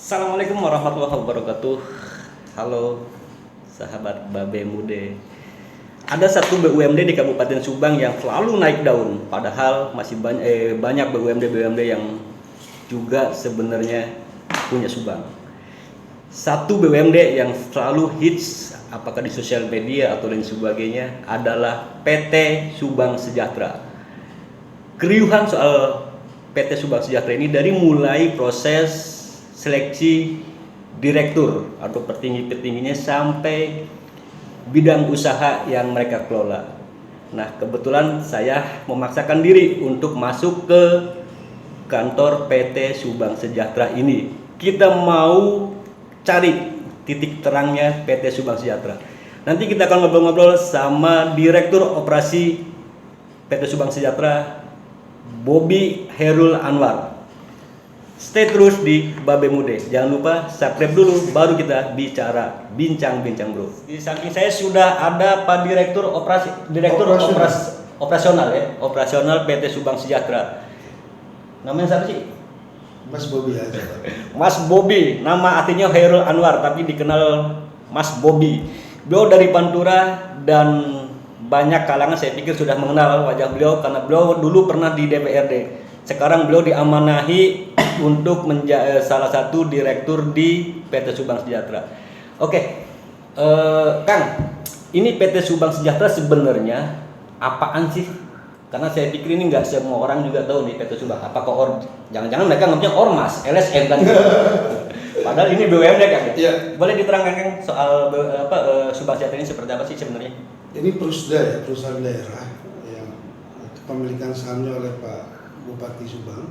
Assalamualaikum warahmatullahi wabarakatuh. Halo sahabat Babe Mude. Ada satu BUMD di Kabupaten Subang yang selalu naik daun, padahal masih banyak BUMD yang juga sebenarnya punya Subang. Satu BUMD yang selalu hits apakah di sosial media atau lain sebagainya adalah PT Subang Sejahtera. Keriuhan soal PT Subang Sejahtera ini dari mulai proses seleksi direktur atau petinggi-petingginya sampai bidang usaha yang mereka kelola. Nah, kebetulan saya memaksakan diri untuk masuk ke kantor PT Subang Sejahtera ini. Kita mau cari titik terangnya PT Subang Sejahtera. Nanti kita akan ngobrol-ngobrol sama Direktur Operasi PT Subang Sejahtera, Bobi Herul Anwar. Stay terus di Babe Mude. Jangan lupa subscribe dulu, baru kita bicara bincang-bincang bro. Di samping saya sudah ada Pak Direktur Operasional PT Subang Sejahtera. Namanya siapa sih? Mas Bobi aja. Mas Bobi, nama artinya Herul Anwar tapi dikenal Mas Bobi. Beliau dari Pantura dan banyak kalangan saya pikir sudah mengenal wajah beliau karena beliau dulu pernah di DPRD. Sekarang beliau diamanahi untuk menjadi salah satu direktur di PT Subang Sejahtera. Oke, Kang, ini PT Subang Sejahtera sebenarnya apaan sih? Karena saya pikir ini nggak semua orang juga tahu nih PT Subang. Apakah jangan-jangan mereka ngambilnya ormas, LSM kan? Padahal ini BUMD kan? Iya. Boleh diterangkan Kang soal Subang Sejahtera ini seperti apa sih sebenarnya? Ini Prusda ya, perusahaan daerah yang kepemilikan sahamnya oleh Pak Bupati Subang.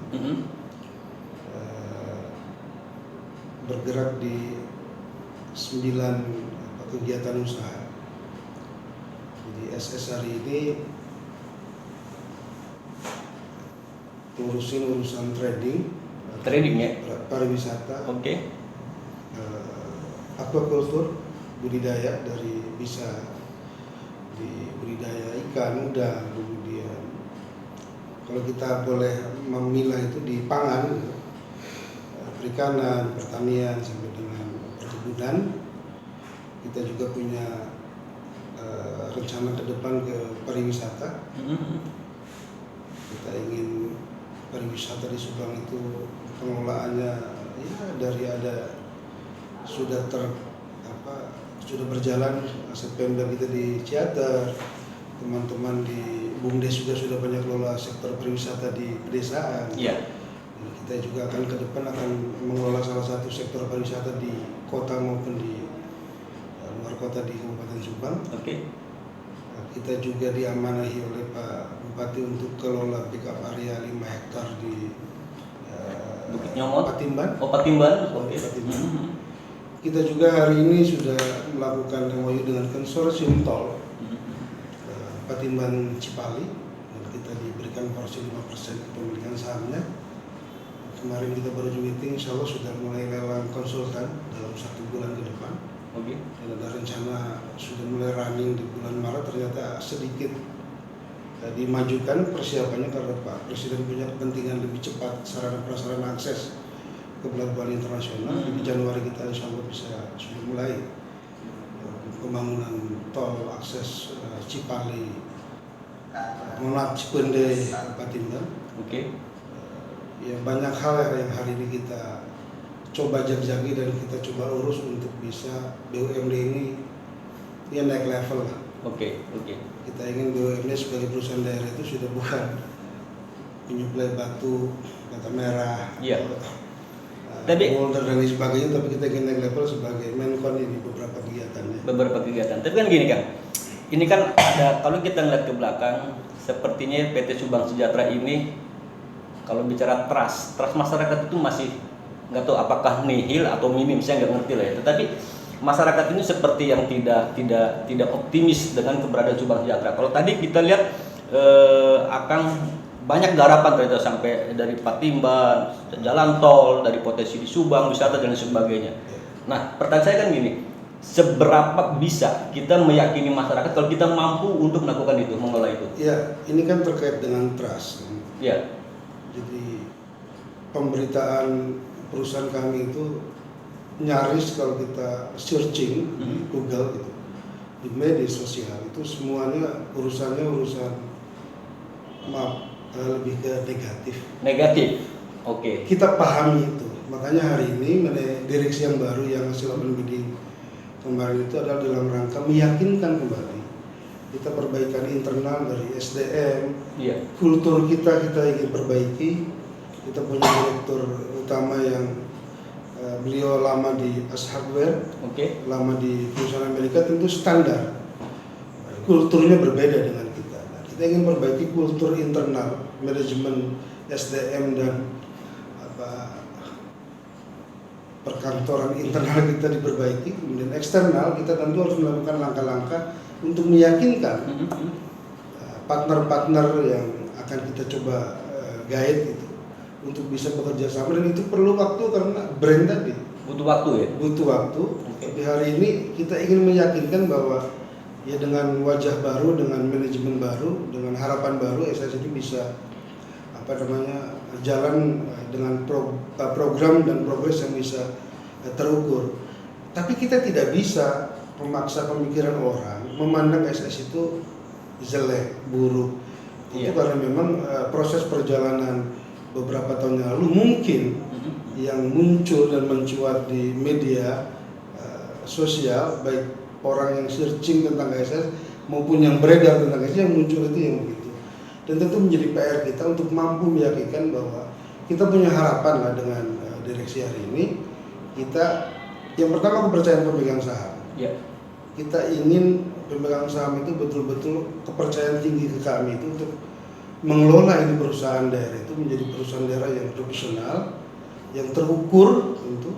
Bergerak di 9 kegiatan usaha. Jadi SS hari ini ngurusin urusan trading Ya? pariwisata, Oke. aquaculture, budidaya dari bisa di budidaya ikan, udang, kemudian kalau kita boleh memilah itu di pangan, perikanan, pertanian sampai dengan perkebunan. Kita juga punya rencana ke depan ke pariwisata. Kita ingin pariwisata di Subang itu pengelolaannya ya dari sudah berjalan aset Pemda kita di Ciater, teman-teman di BUMDes juga sudah banyak kelola sektor pariwisata di pedesaan. Iya. Kita juga akan ke depan akan mengelola salah satu sektor pariwisata di kota maupun di luar kota di Kabupaten Subang. Oke. Kita juga diamanahi oleh Pak Bupati untuk kelola pick up area 5 hektar di Bukit Nyomot. Patimban. Patimban. Oke. Patimban. Kita juga hari ini sudah melakukan MOU dengan konsorsium tol Patimban Cipali, dan kita diberikan porsi 5% kepemilikan sahamnya. Kemarin kita baru meeting, insya Allah sudah mulai lelang konsultan dalam 1 bulan ke depan. Oke. Dan ada rencana sudah mulai running di bulan Maret, ternyata sedikit dimajukan persiapannya karena Pak Presiden punya kepentingan lebih cepat sarana prasarana akses ke pelabuhan internasional. Jadi Januari kita insya Allah sudah mulai pembangunan tol akses Cipali, Cipende, Patimban. Oke. Ya banyak hal yang hari ini kita coba jag-jagi dan kita coba urus untuk bisa BUMD ini ya naik level lah. Oke. Kita ingin BUMD sebagai perusahaan daerah itu sudah bukan penyuplai batu, bata merah, boulder dan lain sebagainya, tapi kita ingin naik level sebagai Menkon di beberapa kegiatan. Tapi kan gini Kang, ini kan ada, kalau kita ngeliat ke belakang, sepertinya PT Subang Sejahtera ini kalau bicara trust masyarakat itu masih nggak tahu apakah nihil atau minim, saya nggak ngerti lah ya. Tetapi masyarakat ini seperti yang tidak optimis dengan keberadaan Subang Sejahtera. Kalau tadi kita lihat akan banyak garapan ternyata sampai dari Patimban, jalan tol, dari potensi di Subang, wisata dan sebagainya. Nah, pertanyaan saya kan gini, seberapa bisa kita meyakini masyarakat kalau kita mampu untuk melakukan itu, mengelola itu? Ya, ini kan terkait dengan trust. Ya. Jadi pemberitaan perusahaan kami itu nyaris kalau kita searching di Google gitu, di media sosial itu semuanya urusan maaf lebih ke negatif. Negatif. Oke. Kita pahami itu. Makanya hari ini direksi yang baru yang hasil di kemarin itu adalah dalam rangka meyakinkan kembali kita perbaikan internal dari SDM, Iya. kultur kita ingin perbaiki. Kita punya direktur utama yang beliau lama di As Hardware, lama di perusahaan Amerika, tentu standar kulturnya berbeda dengan kita. Nah, kita ingin perbaiki kultur internal, manajemen SDM dan perkantoran internal kita diperbaiki. Kemudian eksternal kita tentu harus melakukan langkah-langkah untuk meyakinkan partner-partner yang akan kita coba guide itu untuk bisa bekerja sama, dan itu perlu waktu karena brand tadi butuh waktu ya. Butuh waktu. Tapi hari ini kita ingin meyakinkan bahwa ya dengan wajah baru, dengan manajemen baru, dengan harapan baru, SS ini bisa jalan dengan program dan progres yang bisa terukur. Tapi kita tidak bisa memaksa pemikiran orang memandang SS itu jelek, buruk. Itu karena memang proses perjalanan beberapa tahun yang lalu mungkin yang muncul dan mencuat di media sosial, baik orang yang searching tentang SS maupun yang beredar tentang SS, yang muncul itu yang begitu. Dan tentu menjadi PR kita untuk mampu meyakinkan bahwa kita punya harapan lah dengan direksi hari ini. Kita yang pertama kepercayaan pemegang saham. Ya. Kita ingin pemegang saham itu betul-betul kepercayaan tinggi ke kami itu untuk mengelola ini perusahaan daerah itu menjadi perusahaan daerah yang profesional, yang terukur. Tentu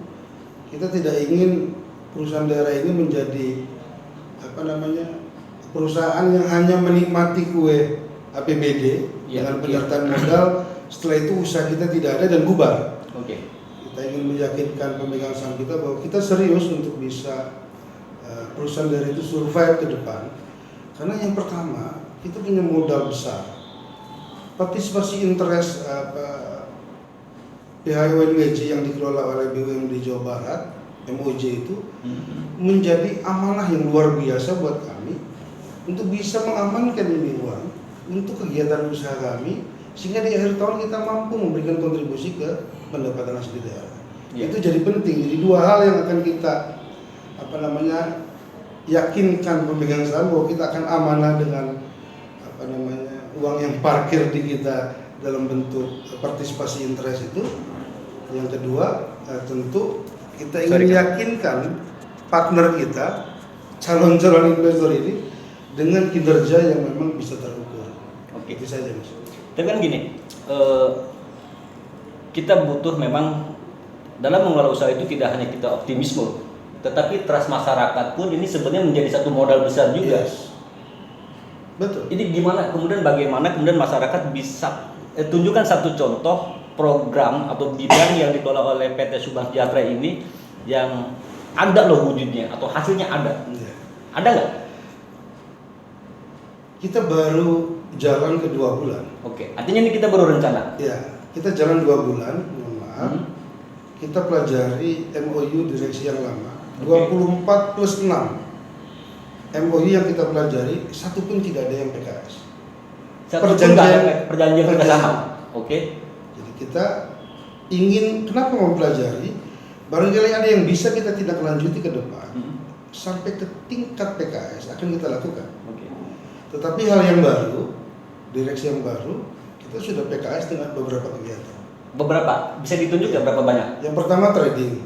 kita tidak ingin perusahaan daerah ini menjadi perusahaan yang hanya menikmati kue APBD dengan penyertaan modal, setelah itu usaha kita tidak ada dan bubar. Kita ingin meyakinkan pemegang saham kita bahwa kita serius untuk bisa perusahaan daerah itu survive ke depan. Karena yang pertama, kita punya modal besar. Partisipasi interest PHWNWJ yang dikelola oleh BUMD Jawa Barat, MOJ itu menjadi amanah yang luar biasa buat kami untuk bisa mengamankan ini uang untuk kegiatan usaha kami, sehingga di akhir tahun kita mampu memberikan kontribusi ke pendapatan asli daerah. Itu jadi penting. Jadi dua hal yang akan kita yakinkan pemegang saham bahwa kita akan amanah dengan uang yang parkir di kita dalam bentuk partisipasi interest itu. Yang kedua, tentu kita ingin meyakinkan partner kita, calon-calon investor ini dengan kinerja yang memang bisa terukur. Itu saja, Mas. Tapi kan gini, kita butuh memang dalam mengelola usaha itu tidak hanya kita optimisme, tetapi trust masyarakat pun ini sebenarnya menjadi satu modal besar juga. Yes. Betul. Ini bagaimana kemudian masyarakat bisa tunjukkan satu contoh program atau bidang yang dikelola oleh PT Subang Sejahtera ini yang ada loh wujudnya atau hasilnya ada. Ada nggak? Kita baru jalan ke 2 bulan. Artinya ini kita baru rencana. Ya, kita jalan 2 bulan, mohon maaf. Kita pelajari MOU direksi yang lama, 24 plus 6. MOU yang kita pelajari, satu pun tidak ada yang PKS. Perjanjian kerjasama. Jadi kita ingin, kenapa mempelajari? Barangkali ada yang bisa kita tindak lanjuti ke depan, sampai ke tingkat PKS akan kita lakukan. Tetapi hal yang baru, direksi yang baru, kita sudah PKS dengan beberapa kegiatan. Beberapa? Bisa ditunjuk ya berapa banyak? Yang pertama trading.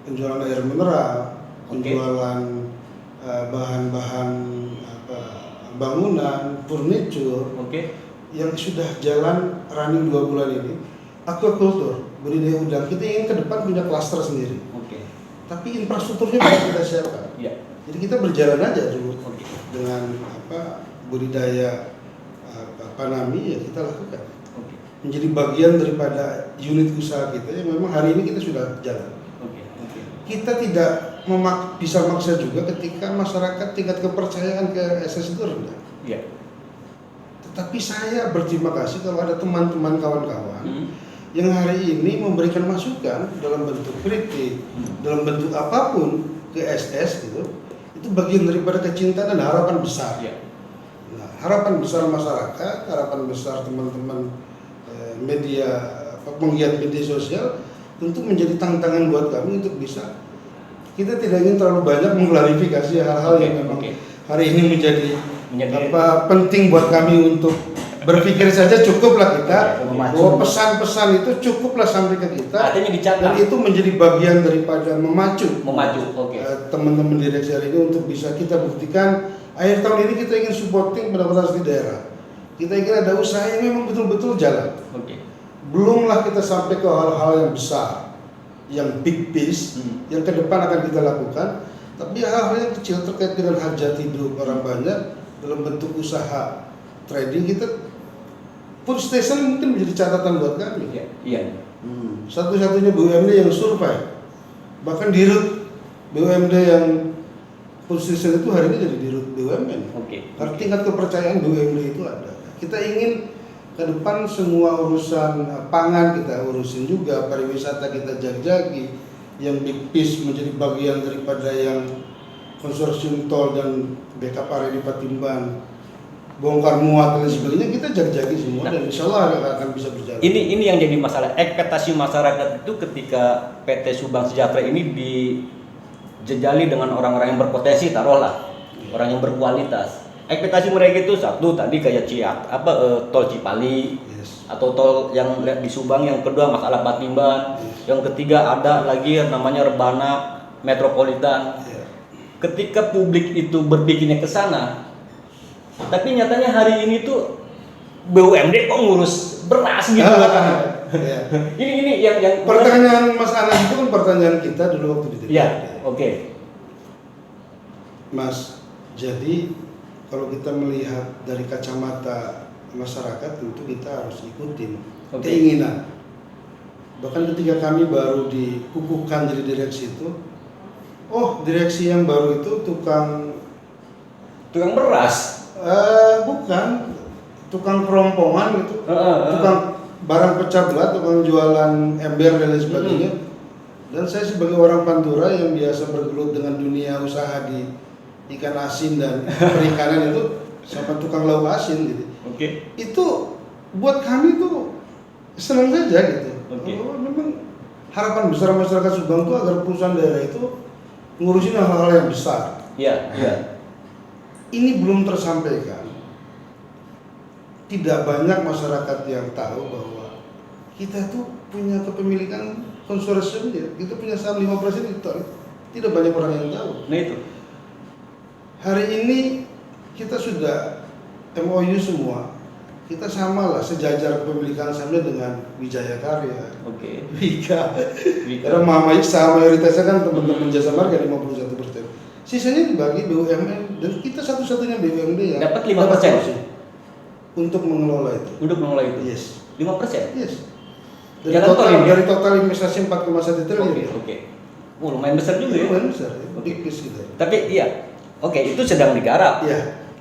Penjualan air mineral, penjualan bahan-bahan bangunan, furniture, yang sudah jalan running 2 bulan ini. Aquaculture, budidaya udang, kita ingin ke depan punya klaster sendiri. Tapi infrastrukturnya harus kita siapkan. Jadi kita berjalan aja dulu dengan budidaya panami, ya kita lakukan. Menjadi bagian daripada unit usaha kita yang memang hari ini kita sudah jalan. Kita tidak bisa maksa juga ketika masyarakat tingkat kepercayaan ke SS itu rendah. Tetapi saya berterima kasih kalau ada teman-teman kawan-kawan yang hari ini memberikan masukan dalam bentuk kritik, dalam bentuk apapun ke SS gitu, itu bagian daripada kecintaan dan harapan besar. Ya. Nah, harapan besar masyarakat, harapan besar teman-teman media, penggiat media sosial tentu menjadi tantangan buat kami untuk bisa, kita tidak ingin terlalu banyak mengklarifikasi hal-hal yang memang hari ini menjadi penting buat kami untuk berpikir saja cukuplah kita bahwa pesan-pesan itu cukuplah sampai ke kita. Artinya dicatat. Dan itu menjadi bagian daripada memacu. Teman-teman direksi hari ini untuk bisa kita buktikan akhir tahun ini kita ingin supporting pendapatan di daerah. Kita ingin ada usaha yang memang betul-betul jalan. Belumlah kita sampai ke hal-hal yang besar, yang big piece, yang ke depan akan kita lakukan. Tapi hal-hal yang kecil terkait dengan hajat hidup orang banyak dalam bentuk usaha trading kita, food station mungkin menjadi catatan buat kami. Iya. Satu-satunya BUMD yang survei, bahkan di root BUMD yang food station itu hari ini jadi di root BUMN. Karena tingkat kepercayaan BUMD itu ada. Kita ingin ke depan semua urusan pangan kita urusin juga, pariwisata kita jagi-jagi, yang big piece menjadi bagian daripada yang konsorsium tol dan backup area di Patimban, bongkar muat dan sebagainya, kita jagi-jagi semua dan insya Allah akan bisa berjalan. Ini yang jadi masalah, ekspektasi masyarakat itu ketika PT Subang Sejahtera ini dijejali dengan orang-orang yang berpotensi, taruhlah orang yang berkualitas. Ekspektasi mereka itu satu tadi kayak tol Cipali, atau tol yang di Subang, yang kedua masalah Patimban, yang ketiga ada lagi yang namanya Rebana Metropolitan. Ketika publik itu berpikirnya ke sana, tapi nyatanya hari ini tuh BUMD kok ngurus beras gitu kan. Ini yang pertanyaan Mas Anas itu kan pertanyaan kita dulu waktu di DPRD. Mas, jadi kalau kita melihat dari kacamata masyarakat tentu kita harus ikutin keinginan. Bahkan ketika kami baru dikukuhkan jadi direksi itu, direksi yang baru itu tukang beras. Bukan, tukang kerompongan gitu, tukang barang pecah belah, tukang jualan ember dan lain sebagainya. Dan saya sebagai orang Pantura yang biasa bergelut dengan dunia usaha di ikan asin dan perikanan itu sama tukang lauk asin gitu. Itu buat kami tuh senang saja gitu. Memang harapan besar masyarakat Subang itu agar perusahaan daerah itu ngurusin hal-hal yang besar. Ini belum tersampaikan. Tidak banyak masyarakat yang tahu bahwa kita tuh punya kepemilikan konsorsium ya. Kita punya saham 5% itu. Tidak banyak orang yang tahu. Nah itu. Hari ini kita sudah MOU semua. Kita samalah sejajar kepemilikan sahamnya dengan Wijaya Karya. Wika. Karena saham mayoritasnya kan teman-teman Jasa Marga 51%. Sisanya dibagi BUMN dan kita satu-satunya BUMD yang dapat 5% untuk mengelola itu. Yes. 5%? Yes. Dari total investasi 4,1 triliun. Lumayan besar juga ya. Lumayan besar. Big piece gitu. Tapi itu sedang digarap.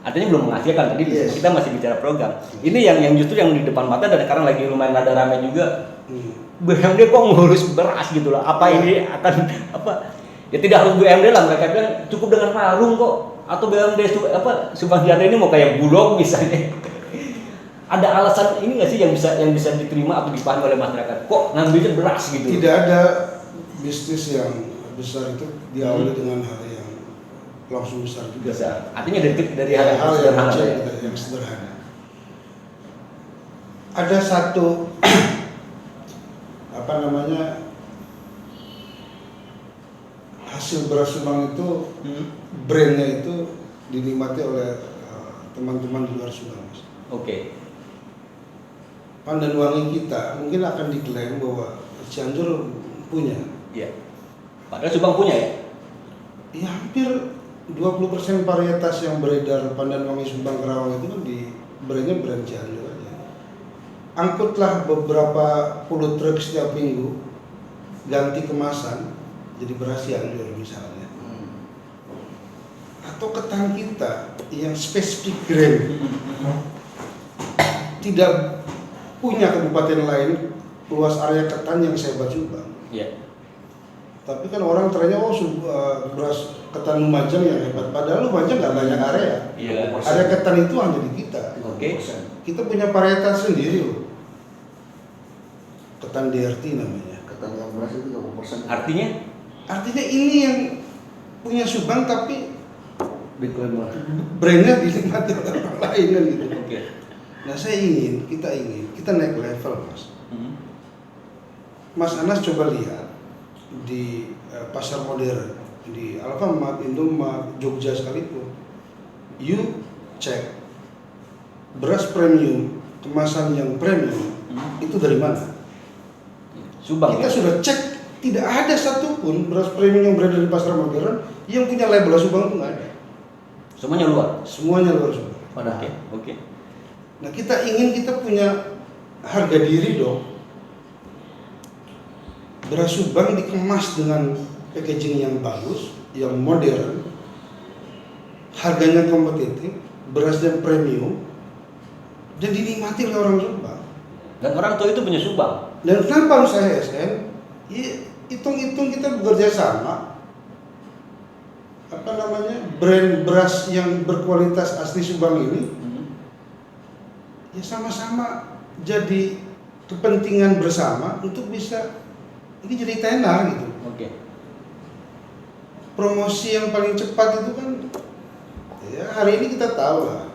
Artinya belum menghasilkan. Tadi kita masih bicara program. Ini yang justru yang di depan mata dan sekarang lagi lumayan ada ramai juga. BUMD kok ngurus beras gitu loh. Apa ini akan ya tidak harus BUMD lah, mereka bilang cukup dengan warung kok, atau BUMD Subang Sejahtera ini mau kayak Bulog misalnya. Ada alasan ini nggak sih yang bisa diterima atau dipahami oleh masyarakat? Kok ngambilnya beras gitu? Tidak ada bisnis yang besar itu diawali dengan hal yang langsung besar juga. Artinya dari hal yang sederhana. Ada satu hasil beras Subang itu brandnya itu dinikmati oleh teman-teman di luar Subang. Pandan Wangi kita mungkin akan diklaim bahwa Cianjur punya. Padahal Subang punya ya? Ya hampir 20% varietas yang beredar Pandan Wangi Subang Kerawang itu kan brandnya brand Cianjur aja. Angkutlah beberapa puluh truk setiap minggu, ganti kemasan jadi beras Cianjur misalnya. Atau ketan kita yang spesifik grain tidak punya kabupaten lain luas area ketan yang sehebat Subang. Iya. Tapi kan orang ternyata beras ketan Lumajang yang hebat. Padahal Lumajang nggak banyak area. Iya. Area ketan itu hanya di kita. Oke. Kita punya varietas sendiri loh. Ketan DRT namanya. Ketan yang beras itu 30%. Artinya ini yang punya Subang tapi diklaim lah. brandnya dinikmati oleh orang lain kan gitu. oke. Nah kita naik level mas. Mas Anas coba lihat di pasar modern, di Alfamart, Indomart, Jogja sekalipun, you cek beras premium, kemasan yang premium itu dari mana? Subang Kita ya. sudah cek, tidak ada satupun beras premium yang berada di pasar modern yang punya label Subang itu nggak ada. Semuanya luar. Semuanya luar Subang. Oke. Oke. Nah kita punya harga diri dong. Beras Subang dikemas dengan packaging yang bagus, yang modern, harganya kompetitif, berasnya premium, dan dinikmati oleh orang Subang. Dan orang tua itu punya Subang. Dan kenapa harus ASN? Ya, hitung-hitung kita bekerja sama. Brand beras yang berkualitas asli Subang ini, ya sama-sama jadi kepentingan bersama untuk bisa ini jadi tenar gitu. Oke. Promosi yang paling cepat itu kan ya hari ini kita tahu lah.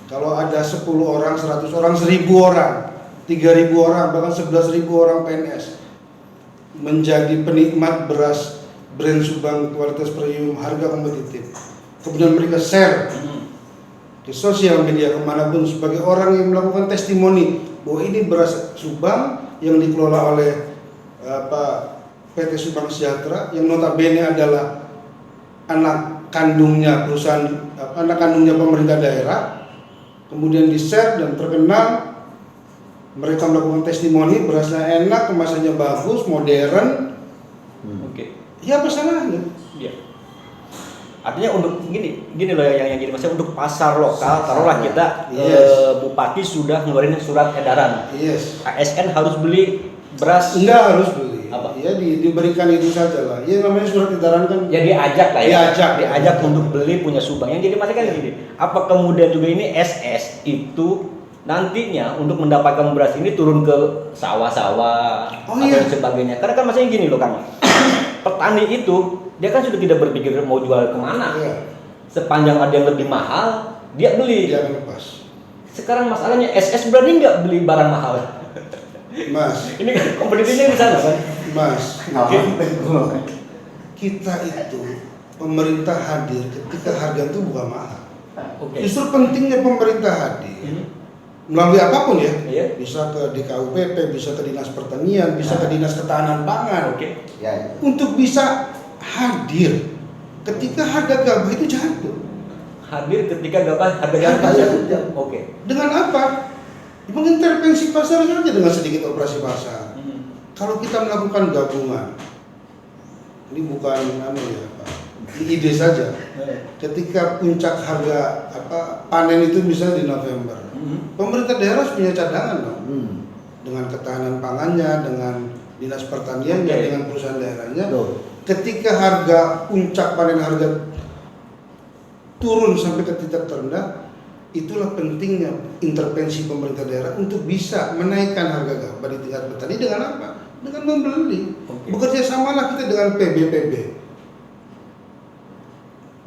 Kalau ada 10 orang, 100 orang, 1000 orang, 3000 orang, bahkan 11.000 orang PNS menjadi penikmat beras brand Subang kualitas premium harga kompetitif. Kemudian mereka share di sosial media kemanapun sebagai orang yang melakukan testimoni bahwa ini beras Subang yang dikelola oleh PT Subang Sejahtera yang notabene adalah anak kandungnya pemerintah daerah, kemudian di share dan terkenal. Mereka melakukan testimoni berasnya enak, kemasannya bagus, modern. Oke. Ya apa salahnya? Iya. Artinya untuk gini loh yang jadi masalah untuk pasar lokal, taruhlah kita Yes. Bupati sudah ngeluarin surat edaran. Yes. ASN harus beli beras. Enggak harus beli. Apa? Ya diberikan itu saja lah. Ya namanya surat edaran kan. Ya diajak lah ya. Diajak. Untuk beli punya Subang. Yang jadi masalah kan gini. Apa kemudian juga ini SS itu nantinya untuk mendapatkan beras ini turun ke sawah-sawah Oh, atau iya. sebagainya. Karena kan masalahnya gini loh Kang. Petani itu dia kan sudah tidak berpikir mau jual kemana. Iya. Sepanjang ada yang lebih mahal, dia beli. Dia akan lepas. Sekarang masalahnya SS berani nggak beli barang mahal? Mas, Ini kan kompetisinya di sana kan? Mas, kita itu pemerintah hadir ketika harga itu bukan mahal. Oke. Justru pentingnya pemerintah hadir melalui apapun ya. Iya. Bisa ke DKUPP, bisa ke Dinas Pertanian, bisa ke Dinas Ketahanan Pangan. Oke. Ya, Untuk bisa hadir ketika harga gabah itu jatuh. Hadir ketika gabah harga Harga jatuh. jatuh. Oke. Dengan apa? Mengintervensi pasar saja dengan sedikit operasi pasar. Kalau kita melakukan gabungan, ini bukan ini ide saja. Ketika puncak harga panen itu bisa di November, pemerintah daerah harus punya cadangan dong. Dengan ketahanan pangannya, dengan dinas pertaniannya, Oke. dengan perusahaan daerahnya. Betul. Ketika harga puncak panen harga turun sampai ke titik terendah, itulah pentingnya intervensi pemerintah daerah untuk bisa menaikkan harga gabah di tingkat petani dengan apa? Dengan membeli. Oke. Bekerja samalah kita dengan PBPB.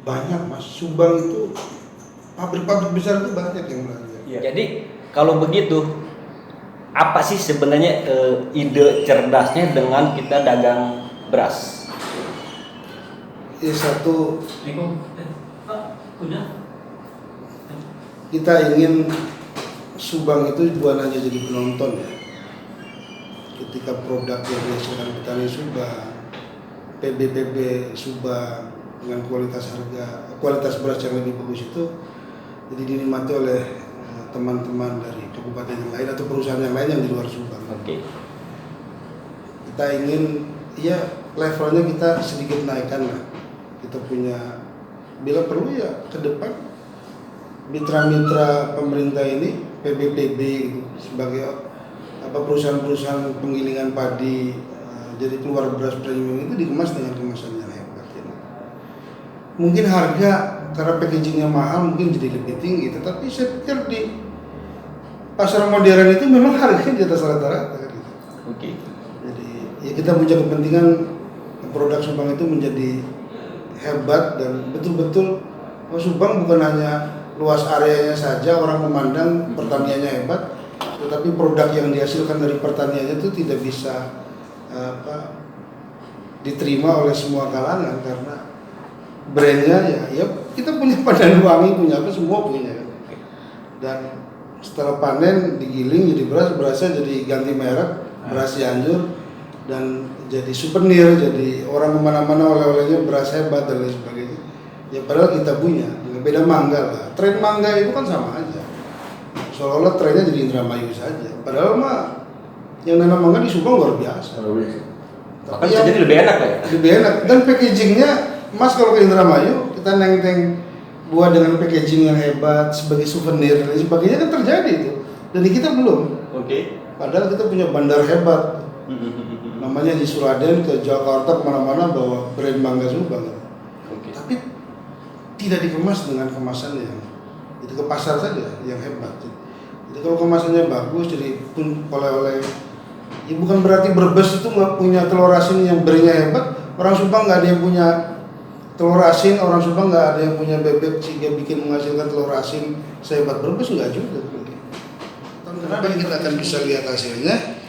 Banyak mas, Subang itu pabrik-pabrik besar itu banyak yang belanja. Ya. Jadi kalau begitu apa sih sebenarnya ide cerdasnya dengan kita dagang beras? Satu, kita ingin Subang itu bukan hanya jadi penonton ya. Ketika produk yang dihasilkan petani Subang, PBPB Subang dengan kualitas beras yang lebih bagus itu jadi dinikmati oleh teman-teman dari kabupaten yang lain atau perusahaan yang lain yang di luar Subang. Oke. Kita ingin ya levelnya kita sedikit naikkan lah. Kita punya bila perlu ya ke depan mitra-mitra pemerintah ini PBPB gitu, sebagai perusahaan-perusahaan penggilingan padi jadi keluar beras premium itu dikemas dengan kemasan yang hebat. Ya. Mungkin harga karena packagingnya mahal mungkin jadi lebih tinggi, tetapi saya pikir di pasar modern itu memang harganya di atas rata-rata. Gitu. Oke. Jadi ya kita punya kepentingan produk Subang itu menjadi hebat dan betul-betul Subang bukan hanya luas areanya saja orang memandang pertaniannya hebat, tetapi produk yang dihasilkan dari pertaniannya itu tidak bisa diterima oleh semua kalangan karena brandnya ya kita punya Pandan Wangi, punya apa, semua punya. Dan setelah panen digiling jadi berasnya jadi ganti merek, beras Cianjur, dan jadi souvenir, jadi orang kemana-mana oleh-olehnya beras hebat dan lain sebagainya. Ya padahal kita punya, beda mangga lah. Tren mangga itu kan sama aja. Seolah-olah trennya jadi Indramayu saja. Padahal mah yang nanam mangga di Subang luar biasa. Bahkan bisa jadi lebih enak ya. Lebih enak. Dan packagingnya, Mas kalau ke Indramayu kita neng-neng buah dengan packaging yang hebat sebagai souvenir dan lain sebagainya kan terjadi itu. Dan di kita belum. Oke. Padahal kita punya bandar hebat. Namanya di Suraden ke Jakarta kemana-mana bawa brand mangga Subang. Oke. Tapi tidak dikemas dengan kemasan yang itu ke pasar saja yang hebat. Jadi kalau kemasannya bagus, jadi pun oleh-oleh, ya bukan berarti Brebes itu nggak punya telur asin yang berinya hebat. Orang Subang nggak ada yang punya telur asin, orang Subang nggak ada yang punya bebek sehingga bikin menghasilkan telur asin sehebat Brebes, nggak juga. Tahun depan kita akan bisa lihat hasilnya.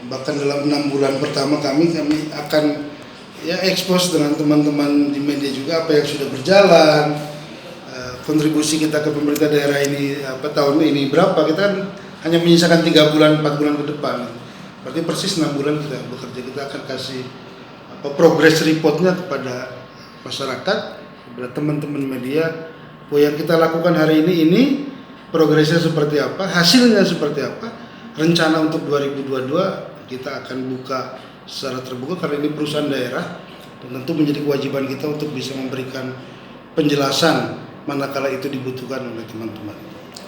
Bahkan dalam 6 bulan pertama kami akan ya expose dengan teman-teman di media juga apa yang sudah berjalan, kontribusi kita ke pemerintah daerah ini tahun ini berapa. Kita kan hanya menyisakan 3 bulan 4 bulan ke depan, berarti persis 6 bulan kita bekerja. Kita akan kasih progress reportnya kepada masyarakat, kepada teman-teman media, bahwa yang kita lakukan hari ini progresnya seperti apa, hasilnya seperti apa, rencana untuk 2022 kita akan buka secara terbuka karena ini perusahaan daerah dan tentu menjadi kewajiban kita untuk bisa memberikan penjelasan manakala itu dibutuhkan oleh teman-teman.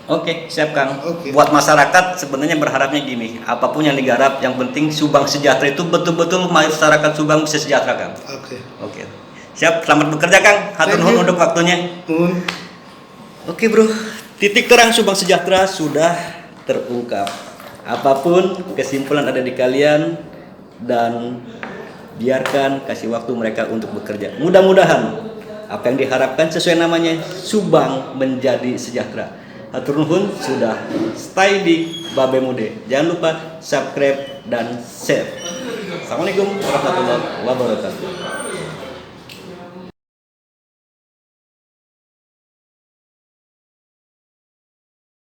Oke, siap Kang. Oke. Buat masyarakat sebenarnya berharapnya gini, apapun yang digarap, yang penting Subang sejahtera itu betul-betul masyarakat Subang bisa sejahtera Kang. Oke. Siap, selamat bekerja Kang. Hatur nuhun untuk waktunya. Oke bro, titik terang Subang sejahtera sudah terungkap. Apapun kesimpulan ada di kalian dan biarkan kasih waktu mereka untuk bekerja. Mudah-mudahan apa yang diharapkan sesuai namanya, Subang menjadi sejahtera. Hatur nuhun sudah stay di Babe Mude. Jangan lupa subscribe dan share. Assalamualaikum warahmatullahi wabarakatuh.